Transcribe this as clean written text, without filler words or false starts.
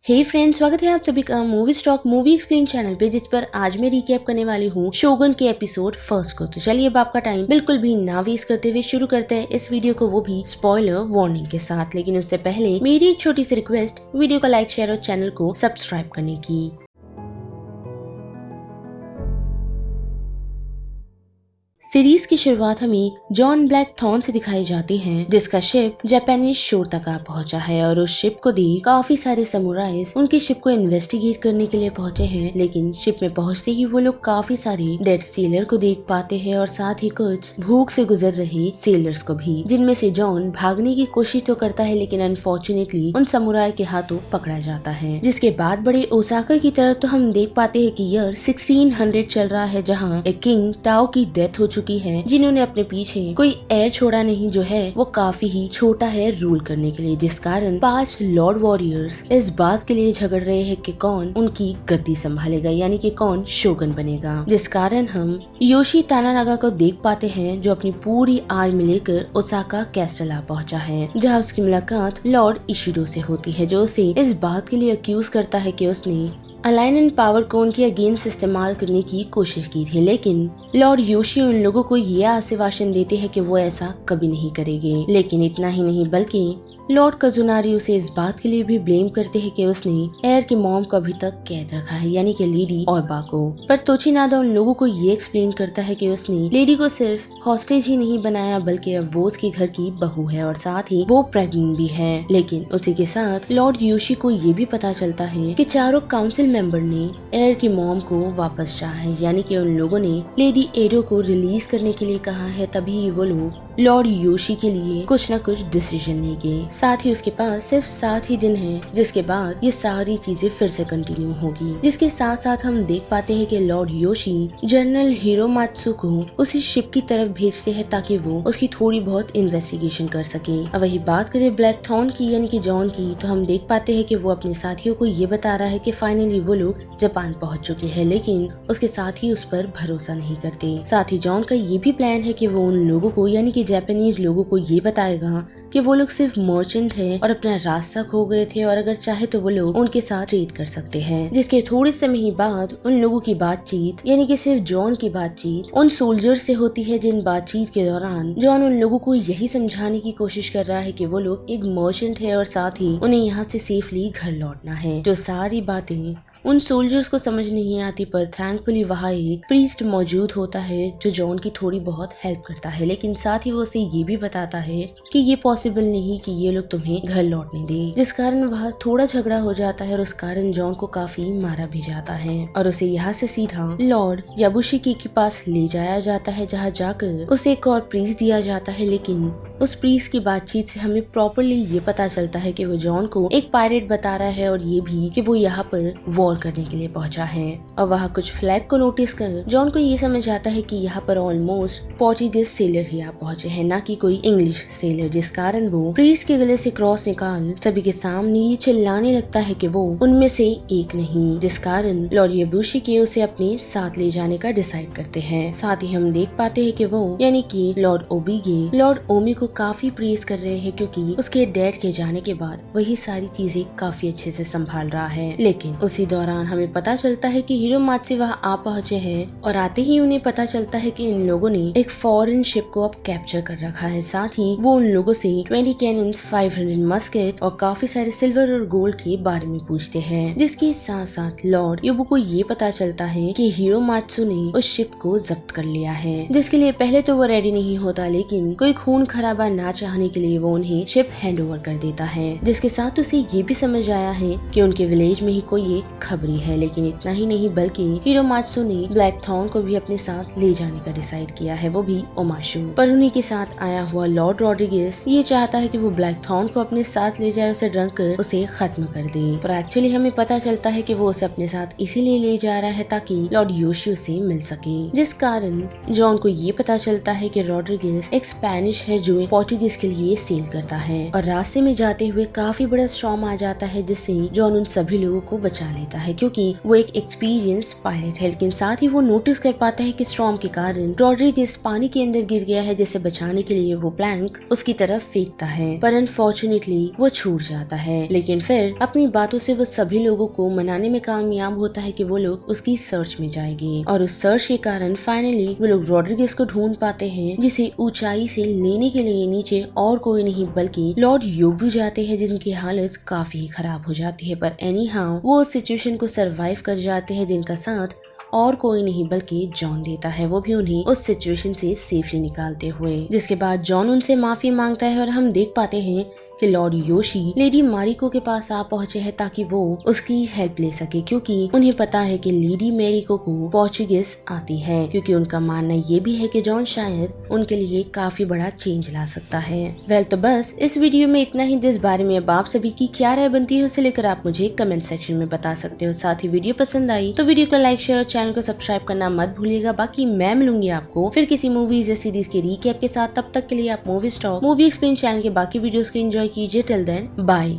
हे friends, स्वागत है आप सभी का movie stock movie explain channel पे, जिस पर आज मैं रिकैप करने वाली हूँ शोगन के एपिसोड फर्स्ट को। तो चलिए अब आपका टाइम बिल्कुल भी ना वेस्ट करते हुए शुरू करते हैं इस वीडियो को, वो भी स्पॉइलर वार्निंग के साथ। लेकिन उससे पहले मेरी एक छोटी सी रिक्वेस्ट, वीडियो को लाइक, शेयर और चैनल को सब्सक्राइब करने की। सीरीज की शुरुआत हमें जॉन ब्लैकथॉर्न से दिखाई जाती है, जिसका शिप जापानीज शोर तक आ पहुंचा है और उस शिप को देख काफी सारे समुराइज उनकी शिप को इन्वेस्टिगेट करने के लिए पहुंचे हैं। लेकिन शिप में पहुंचते ही वो लोग काफी सारे डेड सेलर को देख पाते हैं और साथ ही कुछ भूख से गुजर रहे सेलर्स को भी, जिनमें से जॉन भागने की कोशिश तो करता है लेकिन अनफॉर्चुनेटली उन समुराय के हाथों पकड़ा जाता है। जिसके बाद बड़े ओसाका की तरफ तो हम देख पाते हैं कि ईयर 1600 चल रहा है, जहाँ एक किंग टाओ की डेथ हो चुकी है, जिन्होंने अपने पीछे कोई एयर छोड़ा नहीं, जो है वो काफी ही छोटा है रूल करने के लिए। जिस कारण 5 लॉर्ड वॉरियर्स इस बात के लिए झगड़ रहे हैं कि कौन उनकी गद्दी संभालेगा, यानी कि कौन शोगन बनेगा। जिस कारण हम योशी तानानागा को देख पाते हैं, जो अपनी पूरी आर्मी लेकर ओसाका कैस्टल आ पहुंचा है, जहां उसकी मुलाकात लॉर्ड इशिडो से होती है, जो उसे इस बात के लिए अक्यूज करता है कि उसने अलाइन एंड पावर को उनके अगेंस्ट इस्तेमाल करने की कोशिश की थी। लेकिन लॉर्ड योशी उन लोगों को यह आश्वासन देते हैं कि वो ऐसा कभी नहीं करेंगे। लेकिन इतना ही नहीं, बल्कि लॉर्ड कजुनारी उसे इस बात के लिए भी ब्लेम करते हैं कि उसने एयर के मॉम को अभी तक कैद रखा है, यानी कि लेडी ओइबा को। पर तोचिनादा उन लोगों को ये एक्सप्लेन करता है कि उसने लेडी को सिर्फ हॉस्टेज ही नहीं बनाया, बल्कि अब वो उसके घर की बहू है और साथ ही वो प्रेग्नेंट भी है। लेकिन उसी के साथ लॉर्ड योशी को ये भी पता चलता है कि चारों काउंसिल मेंबर ने एयर की मॉम को वापस चाहा है, यानी कि उन लोगों ने लेडी एडो को रिलीज करने के लिए कहा है। तभी वो लोग लॉर्ड योशी के लिए कुछ न कुछ डिसीजन लेंगे। साथ ही उसके पास सिर्फ 7 ही दिन है, जिसके बाद ये सारी चीजें फिर से कंटिन्यू होगी। जिसके साथ साथ हम देख पाते हैं कि लॉर्ड योशी जनरल हिरोमात्सु को उसी शिप की तरफ भेजते हैं ताकि वो उसकी थोड़ी बहुत इन्वेस्टिगेशन कर सके। अब वही बात करें ब्लैकथॉर्न की, यानी कि जॉन की, तो हम देख पाते हैं कि वो अपने साथियों को ये बता रहा है कि फाइनली वो लोग जापान पहुंच चुके हैं, लेकिन उसके साथ ही उस पर भरोसा नहीं करते। साथ ही जॉन का ये भी प्लान है कि वो उन लोगों को, यानी कि जापानीज लोगों को ये बताएगा कि वो लोग सिर्फ मर्चेंट है और अपना रास्ता खो गए थे, और अगर चाहे तो वो लोग उनके साथ ट्रेड कर सकते हैं। जिसके थोड़े समय ही बाद उन लोगों की बातचीत, यानी कि सिर्फ जॉन की बातचीत उन सोल्जर्स से होती है, जिन बातचीत के दौरान जॉन उन लोगों को यही समझाने की कोशिश कर रहा है कि वो लोग एक मर्चेंट है और साथ ही उन्हें यहाँ से सेफली घर लौटना है। जो सारी बातें उन सोल्जर्स को समझ नहीं आती, पर थैंकफुली वहाँ एक प्रीस्ट मौजूद होता है जो जॉन की थोड़ी बहुत हेल्प करता है। लेकिन साथ ही वो उसे ये भी बताता है कि ये पॉसिबल नहीं कि ये लोग तुम्हें घर लौटने दे, जिस कारण वहाँ थोड़ा झगड़ा हो जाता है और उस कारण जॉन को काफी मारा भी जाता है और उसे यहाँ से सीधा लॉर्ड याबुशिकी के पास ले जाया जाता है, जहाँ जाकर उसे एक और प्रीस्ट दिया जाता है। लेकिन उस प्रीस्ट की बातचीत से हमें प्रॉपरली ये पता चलता है कि वो जॉन को एक पायरेट बता रहा है, और ये भी कि वो यहाँ पर वॉर करने के लिए पहुंचा है। और वहाँ कुछ फ्लैग को नोटिस कर जॉन को ये समझ आता है कि यहाँ पर ऑलमोस्ट पोर्चुगीज सेलर ही आ पहुंचे हैं, ना कि कोई इंग्लिश सेलर। जिस कारण वो प्रीस्ट के गले से क्रॉस निकाल सभी के सामने ये चिल्लाने लगता है कि वो उनमें से एक नहीं, जिस कारण लॉर्ड याबुशिकी उसे अपने साथ ले जाने का डिसाइड करते हैं। साथ ही हम देख पाते हैं कि वो, यानी कि लॉर्ड ओबिगे, लॉर्ड ओमी को काफी प्रेज कर रहे हैं, क्योंकि उसके डैड के जाने के बाद वही सारी चीजें काफी अच्छे से संभाल रहा है। लेकिन उसी दौरान हमें पता चलता है कि हिरोमात्सु वहाँ आ पहुंचे हैं, और आते ही उन्हें पता चलता है कि इन लोगों ने एक फॉरेन शिप को अब कैप्चर कर रखा है। साथ ही वो उन लोगों से 20 कैनन्स, 500 मस्केट और काफी सारे सिल्वर और गोल्ड के बारे में पूछते हैं। जिसके साथ साथ लॉर्ड योबू को ये पता चलता है कि हिरोमात्सु ने उस शिप को जब्त कर लिया है, जिसके लिए पहले तो वो रेडी नहीं होता, लेकिन कोई खून खराबा ना चाहने के लिए वो उन्हें शिप हैंड ओवर कर देता है। जिसके साथ उसे ये भी समझ आया है कि उनके विलेज में ही कोई एक खबरी है। लेकिन इतना ही नहीं, बल्कि हिरोमात्सु ने ब्लैकथॉर्न को भी अपने साथ ले जाने का डिसाइड किया है, वो भी ओमाशु। पर उन्हीं के साथ आया हुआ लॉर्ड रॉड्रिगेज ये चाहता है कि वो ब्लैकथॉर्न को अपने साथ ले जाए, उसे ड्रंक कर उसे खत्म कर दे। पर एक्चुअली हमें पता चलता है कि वो उसे अपने साथ इसीलिए ले जा रहा है ताकि लॉर्ड योशी उसे मिल सके। जिस कारण जॉन को ये पता चलता है कि रॉड्रिगेज एक स्पेनिश है जो पोर्टुगीज के लिए सेल करता है और रास्ते में जाते हुए काफी बड़ा स्टॉर्म आ जाता है, जिससे जॉन उन सभी लोगों को बचा लेता है क्योंकि वो एक एक्सपीरियंस पायलट है। लेकिन साथ ही वो नोटिस कर पाता है कि स्टॉर्म के कारण रॉड्रिगेज पानी के अंदर गिर गया है, जिसे बचाने के लिए वो प्लैंक उसकी तरफ फेंकता है, पर अनफॉर्चुनेटली वो छूट जाता है। लेकिन फिर अपनी बातों से वो सभी लोगों को मनाने में कामयाब होता है कि वो लोग उसकी सर्च में जाएंगे और उस सर्च के कारण फाइनली वो लोग रॉड्रिगेज को ढूंढ पाते हैं, जिसे ऊंचाई से लेने के लिए नीचे और कोई नहीं बल्कि लॉर्ड योबू जाते हैं, जिनकी हालत काफी खराब हो जाती है। पर एनी हाउ वो उस सिचुएशन को सरवाइव कर जाते हैं, जिनका साथ और कोई नहीं बल्कि जॉन देता है, वो भी उन्हें उस सिचुएशन से सेफली निकालते हुए। जिसके बाद जॉन उनसे माफी मांगता है और हम देख पाते हैं कि लॉर्ड योशी लेडी मारिको के पास आ पहुंचे हैं ताकि वो उसकी हेल्प ले सके, क्योंकि उन्हें पता है कि लेडी मैरिको को पोर्चुगीज आती है, क्योंकि उनका मानना ये भी है कि जॉन शायद उनके लिए काफी बड़ा चेंज ला सकता है। तो बस इस वीडियो में इतना ही। जिस बारे में अब आप सभी की क्या राय बनती है उसे लेकर आप मुझे कमेंट सेक्शन में बता सकते हो। साथ ही वीडियो पसंद आई तो वीडियो को लाइक शेयर और चैनल को सब्सक्राइब करना मत भूलिएगा। बाकी मैं मिलूंगी आपको फिर किसी मूवीज या सीरीज के रीकैप के साथ। तब तक के लिए आप movie stock movie explain channel के बाकी वीडियोस को एंजॉय कीजिए। Till then bye.